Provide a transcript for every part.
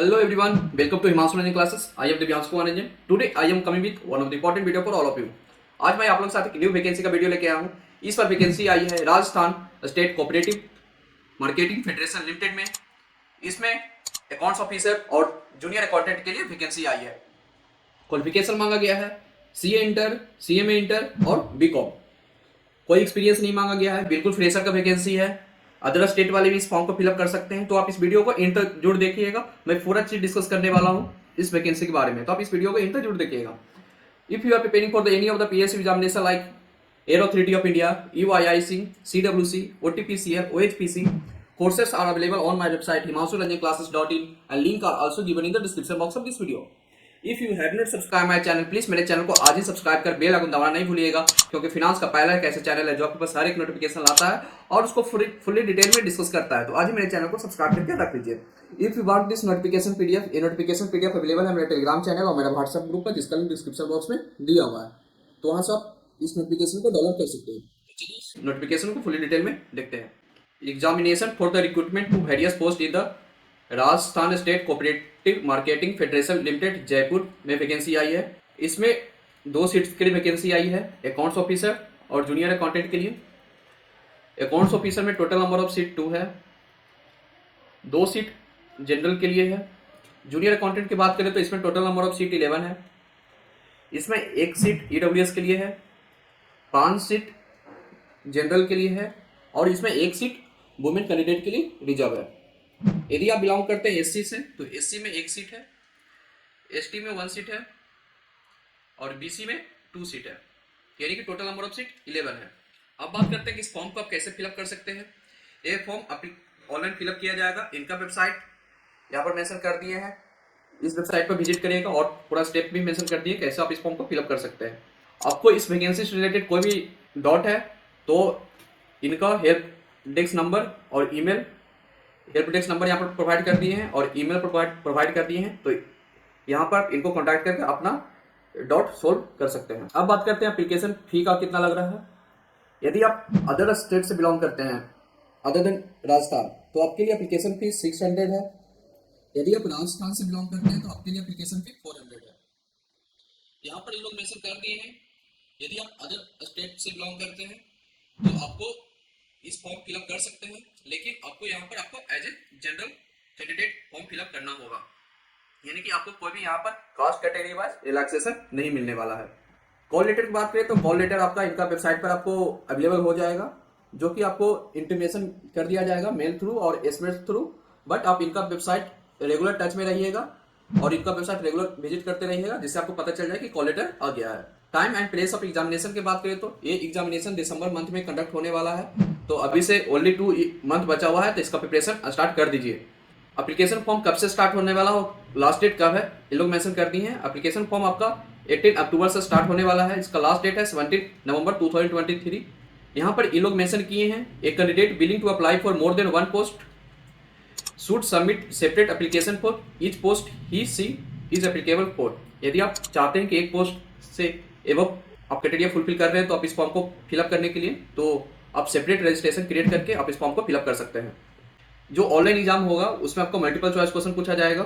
Hello everyone, welcome to Himanshu Ranjan classes. I am Divyansh Kumar Ranjan. Today I am coming with one of the important video for all of you. आज मैं आप लोगों के साथ एक new vacancy का video लेके आया हूँ। इस पर वैकेंसी आई है Rajasthan state cooperative marketing federation limited में। इसमें अकाउंट्स ऑफिसर और जूनियर अकाउंटेंट के लिए वैकेंसी आई है। क्वालिफिकेशन मांगा गया है सीए इंटर, सीएमए इंटर और बीकॉम। कोई एक्सपीरियंस नहीं मांगा गया है, बिल्कुल फ्रेशर का वैकेंसी है। अदर स्टेट वाले भी इस फॉर्म को फिलअप कर सकते हैं। तो आप इस वीडियो को एंड तक जरूर देखिएगा। मैं पूरा चीज डिस्कस करने वाला हूँ इस वैकेंसी के बारे में, तो आप इस वीडियो को एंड तक जरूर देखिएगा। If you are preparing for the any of the PSU examination like air authority of India, UIIC, CWC, OTPCL, OHPC, courses are available on my website himanshuranjanclasses.in and link are also given in the description box of this video. If you have not subscribed my channel, please मेरे channel को आज ही subscribe कर bell icon दबाना नहीं भूलिएगा, क्योंकि finance का पहला एक ऐसा चैनल है जो आपके पास हर एक नोटिफिकेशन लाता है और उसको फुल्ली डिटेल में डिस्कस करता है। तो आज ही मेरे चैनल को सब्सक्राइब करके रख लीजिए। If you want this notification PDF, ये नोटिफिकेशन पीडीएफ अवेलेबल है मेरे टेलीग्राम चैनल और मेरा व्हाट्सएप ग्रुप पर, जिसका लिंक डिस्क्रिप्शन बॉक्स में दिया हुआ है। तो वहां से आप इस नोटिफिकेशन को डाउनलोड कर सकते हैं। नोटिफिकेशन को फुल्ली डिटेल में देखते हैं। Examination for the recruitment to various post in the Rajasthan state cooperative marketing federation limited Jaipur में वैकेंसी आई है। इसमें 2 सीट्स के लिए वैकेंसी आई है, अकाउंट्स ऑफिसर और जूनियर अकाउंटेंट के लिए। अकाउंट्स ऑफिसर में टोटल नंबर ऑफ सीट 2 है, 2 सीट जनरल के लिए है। जूनियर अकाउंटेंट की बात करें तो इसमें टोटल नंबर ऑफ सीट 11 है। इसमें 1 सीट ईडब्ल्यूएस के लिए है, 5 सीट जनरल के लिए है और इसमें 1 सीट वुमेन कैंडिडेट के लिए रिजर्व है। यदि आप बिलोंग करते हैं एससी से तो एससी में 1 सीट है, एसटी में 1 सीट है और बीसी में 2 सीट है, यानी कि टोटल नंबर ऑफ सीट 11 है। अब बात करते हैं कि इस फॉर्म को आप कैसे फिलअप कर सकते हैं। ये फॉर्म ऑनलाइन फिलअप किया जाएगा। इनका वेबसाइट यहाँ पर मेंशन कर दिए हैं, इस वेबसाइट पर विजिट करिएगा और पूरा स्टेप भी मेंशन कर दिए कैसे आप इस फॉर्म को फिलअप कर सकते हैं। आपको इस वैकेंसी से रिलेटेड कोई भी डाउट है तो इनका हेल्प डेस्क नंबर और ईमेल, हेल्प डेस्क नंबर यहाँ पर प्रोवाइड कर दिए हैं और ईमेल प्रोवाइड कर दिए हैं। तो यहाँ पर इनको कॉन्टैक्ट करके अपना डाउट सोल्व कर सकते हैं। अब बात करते हैं एप्लीकेशन फी का कितना लग रहा है। यदि आप अदर स्टेट से बिलोंग करते हैं अदर देन राजस्थान तो आपके लिए एप्लीकेशन फी 600 है। यदि आप राजस्थान से बिलोंग करते हैं तो आपके लिए एप्लीकेशन फी 400 है। यहाँ पर ये लोग मेंशन कर दिए हैं। यदि आप अदर स्टेट से बिलोंग करते हैं तो आपको इस फॉर्म फिलअप कर सकते हैं, लेकिन आपको यहाँ पर as a general candidate form fill up करना होगा, यानी कि आपको कोई भी यहाँ पर कास्ट कैटेगरी वाइज रिलैक्सेशन नहीं मिलने वाला है। कॉल लेटर की बात करें तो कॉल लेटर आपका इनका वेबसाइट पर आपको अवेलेबल हो जाएगा, जो कि आपको इंटीमेशन कर दिया जाएगा मेल थ्रू और एसएमएस थ्रू। बट आप इनका वेबसाइट रेगुलर टच में रहिएगा और इनका वेबसाइट रेगुलर विजिट करते रहिएगा, जिससे आपको पता चल जाए कि कॉल लेटर आ गया है। Time and place of examination की बात करें तो ये एग्जामिनेशन दिसंबर मंथ में कंडक्ट होने वाला है। तो अभी से ओनली 2 मंथ बचा हुआ है, तो इसका प्रिपरेशन स्टार्ट कर दीजिए। एप्लीकेशन फॉर्म कब से स्टार्ट होने वाला हो, लास्ट डेट कब है, ये लोग मेंशन कर दिए हैं। एप्लीकेशन फॉर्म आपका 18 अक्टूबर से स्टार्ट होने वाला है। इसका लास्ट डेट है 17 नवंबर 2023। यहाँ पर ये लोग मेंशन किए हैं, a candidate willing to apply for more than 1 post should submit separate application for each post he she is applicable for. यदि आप चाहते हैं कि एक पोस्ट से एवं आप क्राइटेरिया फुलफिल कर रहे हैं तो आप इस फॉर्म को फिलअप करने के लिए तो आप सेपरेट रजिस्ट्रेशन क्रिएट करके आप इस फॉर्म को फिलअप कर सकते हैं। जो ऑनलाइन एग्जाम होगा उसमें आपको मल्टीपल चॉइस क्वेश्चन पूछा जाएगा।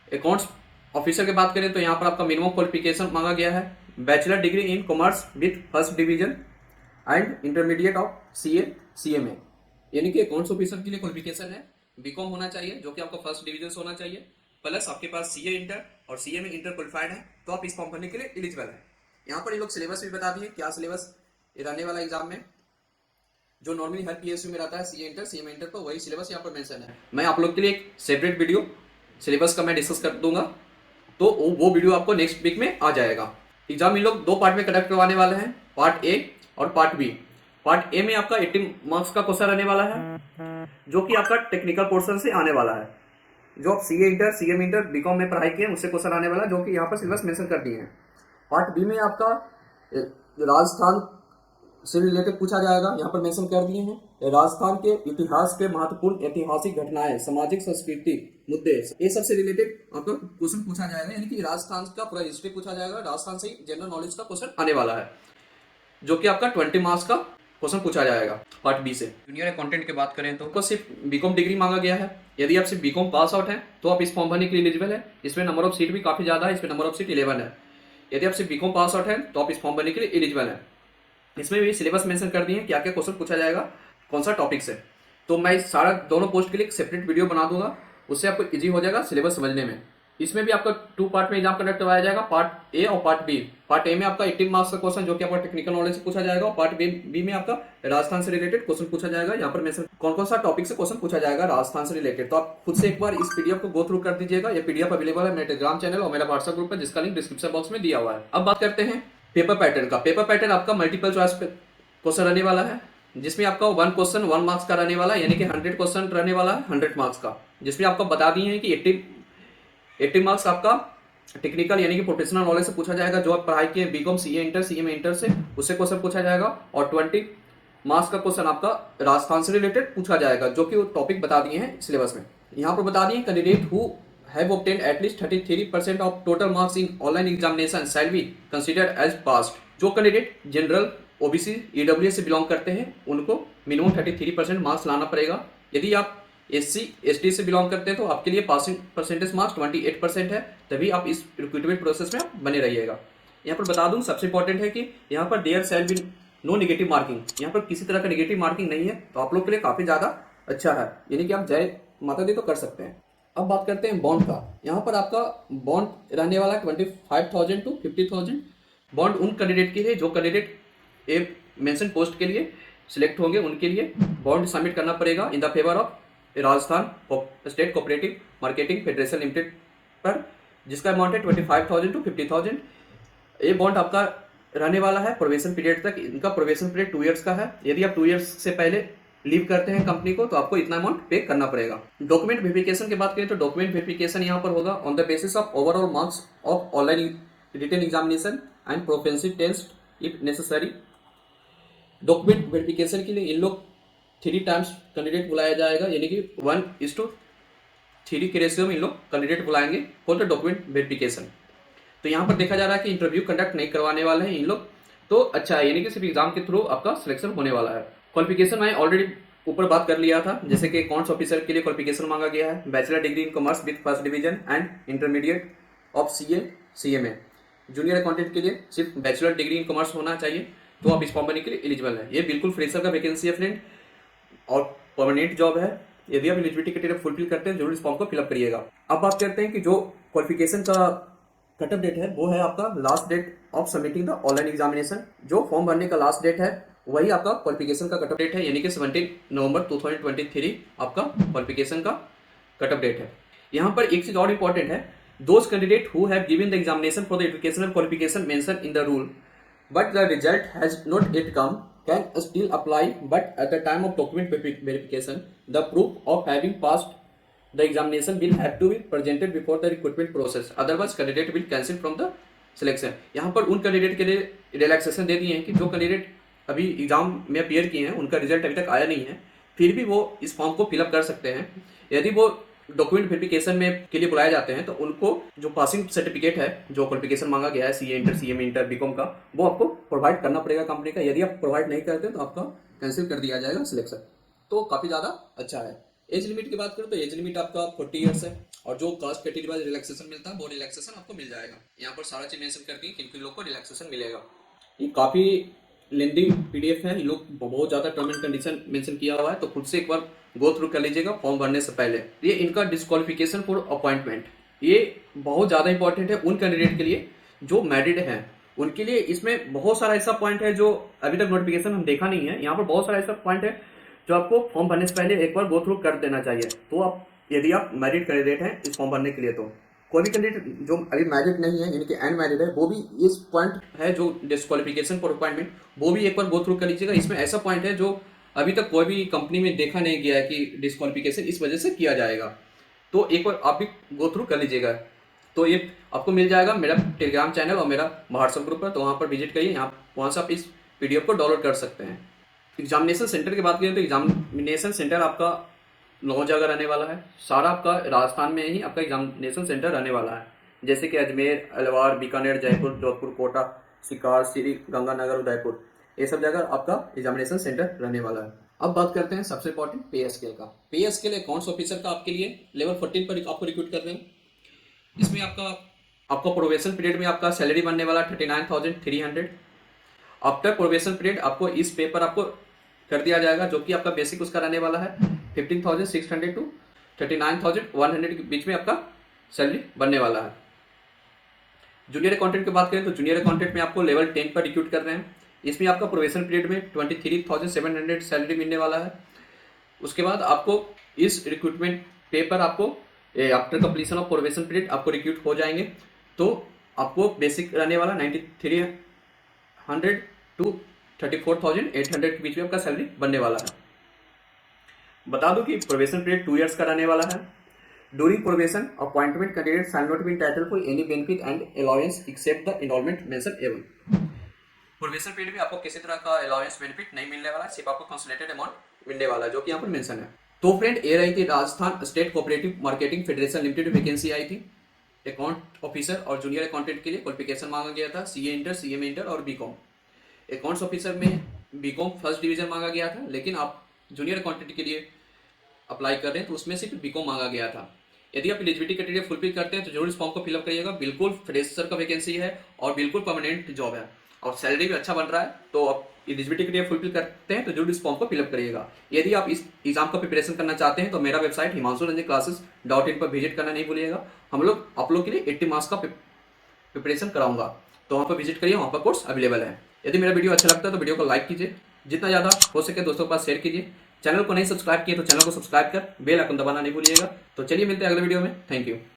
अकाउंट्स ऑफिसर की बात करें तो यहाँ पर आपका मिनिमम क्वालिफिकेशन मांगा गया है, bachelor degree in commerce with first division and intermediate of CA CMA, यानी कि अकाउंट्स ऑफिसर के लिए क्वालिफिकेशन है बीकॉम होना चाहिए, जो कि आपका फर्स्ट डिवीजन से होना चाहिए, प्लस आपके पास सीए इंटर और सीएमए इंटर क्वालिफाइड है, तो आप इस फॉर्म भरने के लिए एलिजिबल है। यहाँ पर ये लोग सिलेबस भी बता दिए क्या सिलेबस रहने वाला एग्जाम में, जो नॉर्मली हर पीएसयू में रहता है सीए इंटर सीएमए इंटर, तो वही सिलेबस यहाँ पर मेंशन है। मैं आप लोग के लिए एक सेपरेट वीडियो सिलेबस का मैं डिस्कस कर दूंगा, तो वो वीडियो आपको नेक्स्ट वीक में आ जाएगा। एग्जाम इन लोग 2 पार्ट में कंडक्ट करवाने वाले हैं, पार्ट ए और पार्ट बी। पार्ट ए में आपका 18 मार्क्स का क्वेश्चन रहने वाला है, जो कि आपका टेक्निकल पोर्शन से आने वाला है। जो आप CA inter CMA inter BCom में पढ़ाई किए उससे क्वेश्चन आने वाला है, जो कि यहाँ पर सिलेबस मेंशन कर दिए हैं। पार्ट बी में आपका राजस्थान से रिलेटेड पूछा जाएगा, यहाँ पर मेंशन कर दिए हैं राजस्थान के इतिहास के महत्वपूर्ण ऐतिहासिक घटनाएं, सामाजिक संस्कृति मुद्दे, ये सबसे रिलेटेड आपका क्वेश्चन पूछा जाएगा, यानी कि राजस्थान का पूरा हिस्ट्री पूछा जाएगा। राजस्थान से जनरल नॉलेज का क्वेश्चन आने वाला है, जो कि आपका 20 मार्क्स का क्वेश्चन पूछा जाएगा पार्ट बी से। जूनियर अकाउंटेंट की बात करें तो आपको सिर्फ बीकॉम डिग्री मांगा गया है। यदि आप सिर्फ बीकॉम पास आउट हैं तो आप इस फॉर्म भरने के लिए एलिजिबल है। इसमें नंबर ऑफ सीट भी काफ़ी ज़्यादा है, इसमें नंबर ऑफ सीट 11 है। यदि आप सिर्फ बीकॉम पास आउट हैं तो आप इस फॉर्म भरने के लिए एलिजिबल है। इसमें भी सिलेबस मेंशन कर दिए हैं क्या क्या क्वेश्चन पूछा जाएगा, कौन सा टॉपिक से। तो मैं इस सारा दोनों पोस्ट के लिए एक सेपरेट वीडियो बना दूंगा, उससे आपको इजी हो जाएगा सिलेबस समझने में। इसमें भी आपका 2 पार्ट में एग्जाम कंडक्ट करवाया जाएगा, पार्ट ए और पार्ट बी। पार्ट ए में आपका 18 मार्क्स का क्वेश्चन जो कि आपका टेक्निकल नॉलेज से पूछा जाएगा, और पार्ट बी में आपका राजस्थान से रिलेटेड क्वेश्चन पूछा जाएगा। यहाँ पर मेंशन कौन कौन सा टॉपिक से क्वेश्चन पूछा जाएगा राजस्थान से रिलेटेड। तो आप खुद से एक बार इस पीडीएफ को गो थ्रू कर दीजिएगा। ये पीडीएफ अवेलेबल है मेरे टेलीग्राम चैनल और मेरा व्हाट्सएप ग्रुप है, जिसका लिंक डिस्क्रिप्शन बॉक्स में दिया हुआ है। अब बात करते हैं पेपर पैटर्न का। पेपर पैटर्न आपका मल्टीपल चॉइस क्वेश्चन रहने वाला है, जिसमें आपका 1 क्वेश्चन 1 मार्क्स का रहने वाला है, यानी कि 100 क्वेश्चन रहने वाला है 100 मार्क्स का। जिसमें आपको बता दिए हैं कि 80 मार्क्स आपका टेक्निकल यानी कि प्रोफेशनल नॉलेज से पूछा जाएगा, जो आप पढ़ाई किए BCom CA inter CMA inter से, उससे क्वेश्चन पूछा जाएगा। और 20 मार्क्स का क्वेश्चन आपका राजस्थान से रिलेटेड पूछा जाएगा, जो कि वो टॉपिक बता दिए हैं सिलेबस में। यहाँ पर बता दिए candidate who have obtained at least 33% of total marks in online examination shall be considered as passed. जो कैंडिडेट जनरल ओबीसी ईडब्ल्यूएस से बिलोंग करते हैं उनको मिनिमम 33% मार्क्स लाना पड़ेगा। यदि आप एससी एसटी से बिलोंग करते हैं तो आपके लिए पासिंग परसेंटेज मार्क्स 28% है, तभी आप इस रिक्रूटमेंट प्रोसेस में बने रहिएगा। यहाँ पर बता दूं सबसे इंपॉर्टेंट है कि यहाँ पर there shall be no negative marking, यहाँ पर किसी तरह का नेगेटिव मार्किंग नहीं है, तो आप लोग के लिए काफी ज्यादा अच्छा है, यानी कि आप जय माता दी तो कर सकते हैं। अब बात करते हैं बॉन्ड का। यहाँ पर आपका बॉन्ड रहने वाला 25,000 टू 50,000। बॉन्ड उन कैंडिडेट के लिए जो कैंडिडेट ए मेंशन पोस्ट के लिए सिलेक्ट होंगे, उनके लिए बॉन्ड सबमिट करना पड़ेगा in the favour of Rajasthan state cooperative marketing federation limited पर, जिसका अमाउंट है 25,000 टू 50,000। ये बॉन्ड आपका रहने वाला है प्रोबेशन पीरियड तक। इनका प्रोबेशन पीरियड 2 ईयर्स का है। यदि आप 2 ईयर्स से पहले लीव करते हैं कंपनी को तो आपको इतना अमाउंट पे करना पड़ेगा। डॉक्यूमेंट वेरिफिकेशन की बात करें तो डॉक्यूमेंट वेरिफिकेशन यहाँ पर होगा on the basis of overall marks of online written examination and proficiency test if necessary. Document verification के लिए इन लोग 3 टाइम्स कैंडिडेट बुलाया जाएगा, यानी कि 1:3 के रेशियो में इन लोग कैंडिडेट बुलाएंगे फॉर द डॉक्यूमेंट वेरिफिकेशन। तो यहाँ पर देखा जा रहा है कि इंटरव्यू कंडक्ट नहीं करवाने वाले हैं इन लोग, तो अच्छा है, यानी कि सिर्फ एग्जाम के थ्रू आपका सिलेक्शन होने वाला है। क्वालिफिकेशन मैं ऑलरेडी ऊपर बात कर लिया था, जैसे कि अकाउंट्स ऑफिसर के लिए क्वालिफिकेशन मांगा गया है bachelor degree in commerce with first division and intermediate of CA CMA. Junior accountant के लिए सिर्फ बैचलर डिग्री इन कॉमर्स होना चाहिए, तो आप इस फॉर्म भरने के लिए एलिजिबल है। ये बिल्कुल फ्रेशर का वैकेंसी है फ्रेंड, और परमानेंट जॉब है। यदि आप एलिजिबिलिटी क्राइटेरिया फुलफिल करते हैं जरूर इस फॉर्म को फिलअप करिएगा। अब बात करते हैं कि जो क्वालिफिकेशन का कट ऑफ डेट है वो है आपका last date of submitting the online examination. जो फॉर्म भरने का लास्ट डेट है वही आपका क्वालिफिकेशन का कट ऑफ डेट है, यानी कि 17 नवंबर 2023 आपका क्वालिफिकेशन का कट ऑफ डेट है। यहाँ पर एक चीज और इंपॉर्टेंट है, those candidate who have given the examination for the educational qualification mention in the rule but the result has not yet come can still apply, but at the time of document verification the proof of having passed the examination will have to be presented before the recruitment process, otherwise candidate will cancel from the selection। यहाँ पर उन candidate के लिए relaxation दे दिए हैं कि जो candidate अभी एग्जाम में अपीयर किए हैं उनका रिजल्ट अभी तक आया नहीं है, फिर भी वो इस फॉर्म को फिलअप कर सकते हैं। यदि वो डॉक्यूमेंट वेरिफिकेशन में के लिए बुलाए जाते हैं तो उनको जो पासिंग सर्टिफिकेट है, जो क्वालिफिकेशन मांगा गया है CA inter CMA inter BCom का, वो आपको प्रोवाइड करना पड़ेगा कंपनी का। यदि आप प्रोवाइड नहीं करते तो आपका कैंसिल कर दिया जाएगा सिलेक्शन। तो काफी ज्यादा अच्छा है। एज लिमिट की बात करें तो एज लिमिट आपका 40 ईयर्स है, और जो कास्ट कैटेगरी वाइज रिलैक्सेशन मिलता है वो रिलैक्सेशन आपको मिल जाएगा। यहाँ पर सारा चीज मेंशन करती है किन किन लोग को रिलैक्सेशन मिलेगा। ये काफी लेंदी पीडीएफ है, ये लोग बहुत ज्यादा टर्म एंड कंडीशन मेंशन किया हुआ है, तो खुद से एक बार गो थ्रू कर लीजिएगा फॉर्म भरने से पहले। ये इनका डिस्क्वालिफिकेशन फॉर अपॉइंटमेंट, ये बहुत ज्यादा इंपॉर्टेंट है उन कैंडिडेट के लिए जो मैरिड हैं, उनके लिए। इसमें बहुत सारा ऐसा पॉइंट है जो अभी तक नोटिफिकेशन हम देखा नहीं है। यहाँ पर बहुत सारा ऐसा पॉइंट है जो आपको फॉर्म भरने से पहले एक बार गो थ्रू कर देना चाहिए। तो आप यदि आप मैरिड कैंडिडेट हैं इस फॉर्म भरने के लिए, तो कोई भी कैंडिडेट जो अभी मैरिड नहीं है यानी कि अनमैरिड है, वो भी इस पॉइंट है जो डिस्क्वालिफिकेशन फॉर अपॉइंटमेंट, वो भी एक बार गो थ्रू कर लीजिएगा। इसमें ऐसा पॉइंट है जो अभी तक कोई भी कंपनी में देखा नहीं गया है कि डिस्क्वालिफिकेशन इस वजह से किया जाएगा, तो एक बार आप भी गो थ्रू कर लीजिएगा। तो ये आपको मिल जाएगा मेरा टेलीग्राम चैनल और मेरा व्हाट्सएप ग्रुप पर, तो वहाँ पर विजिट करिए, वहाँ से आप इस पीडीएफ को डाउनलोड कर सकते हैं। एग्जामिनेशन सेंटर की बात करें तो एग्जामिनेशन सेंटर आपका 9 जगह रहने वाला है। सारा आपका राजस्थान में ही आपका एग्जामिनेशन सेंटर रहने वाला है, जैसे कि अजमेर, अलवार, बीकानेर, जयपुर, जोधपुर, कोटा, शिकार, श्री गंगानगर, उदयपुर। ये सब जगह आपका एग्जामिनेशन सेंटर रहने वाला है। अब बात करते हैं सबसे इंपॉर्टेंट पे स्केल का। पे स्केल अकाउंट्स ऑफिसर का आपके लिए लेवल 14 पर आपको रिक्रूट कर रहे हैं। इसमें आपका प्रोबेशन पीरियड में आपका सैलरी बनने वाला 39,300। आफ्टर प्रोबेशन पीरियड आपको इस पे पर आपको कर दिया जाएगा, जो कि आपका बेसिक उसका रहने वाला है 15,600 टू 39,100 के बीच में आपका सैलरी बनने वाला है। जूनियर अकाउंटेंट की बात करें तो जूनियर अकाउंटेंट में आपको लेवल 10 पर रिक्रूट कर रहे हैं। इसमें आपका प्रोबेशन पीरियड में 23,700 सैलरी मिलने वाला है। उसके बाद आपको इस रिक्रूटमेंट पे पर आपको after completion of probation period आपको रिक्रूट हो जाएंगे, तो आपको बेसिक रहने वाला 9300 टू 34,800 के बीच में आपका सैलरी बनने वाला है। बता दूं कि प्रोबेशन पीरियड 2 इयर्स का रहने वाला है। During probation appointment candidate shall not be entitled for any benefit and allowance except the enrolment mention above. Probation period में आपको किसी तरह का अलाउंस बेनिफिट नहीं मिलने वाला है, सिर्फ आपको कंसोलिडेटेड अमाउंट मिलने वाला है, जो कि यहाँ पर मेंशन है। तो फ्रेंड, ये रही थी Rajasthan state cooperative marketing federation limited vacancy आई थी अकाउंट ऑफिसर और जूनियर अकाउंटेंट के लिए। क्वालिफिकेशन मांगा गया था सीए इंटर, सीएमए इंटर और बीकॉम। अकाउंट्स ऑफिसर में बीकॉम फर्स्ट डिवीजन मांगा गया था, लेकिन आप जूनियर अकाउंटेंट के लिए अप्लाई कर रहे हैं तो उसमें सिर्फ बीकॉम मांगा गया था। यदि आप एलिजिबिलिटी क्राइटेरिया फुलफिल करते हैं तो जरूर इस फॉर्म को फिलअप करिएगा। बिल्कुल फ्रेशर का वैकेंसी है और बिल्कुल परमानेंट जॉब है और सैलरी भी अच्छा बन रहा है, तो आप एलिजिबिलिटी क्राइटेरिया फुलफिल करते हैं तो जरूर इस फॉर्म को फिलअप करिएगा। यदि आप इस एग्जाम का प्रिपरेशन करना चाहते हैं तो मेरा वेबसाइट himanshuranjanclasses.in पर विजिट करना नहीं भूलिएगा। हम लोग आप लोग के लिए 80 मार्क्स का प्रिपरेशन कराऊंगा, तो वहाँ पर विजिट करिए, वहाँ पर कोर्स अवेलेबल है। यदि मेरा वीडियो अच्छा लगता है तो वीडियो को लाइक कीजिए, जितना ज़्यादा हो सके दोस्तों के पास शेयर कीजिए। चैनल को नहीं सब्सक्राइब किए तो चैनल को सब्सक्राइब कर बेल आइकन दबाना नहीं भूलिएगा। तो चलिए मिलते हैं अगले वीडियो में। Thank you.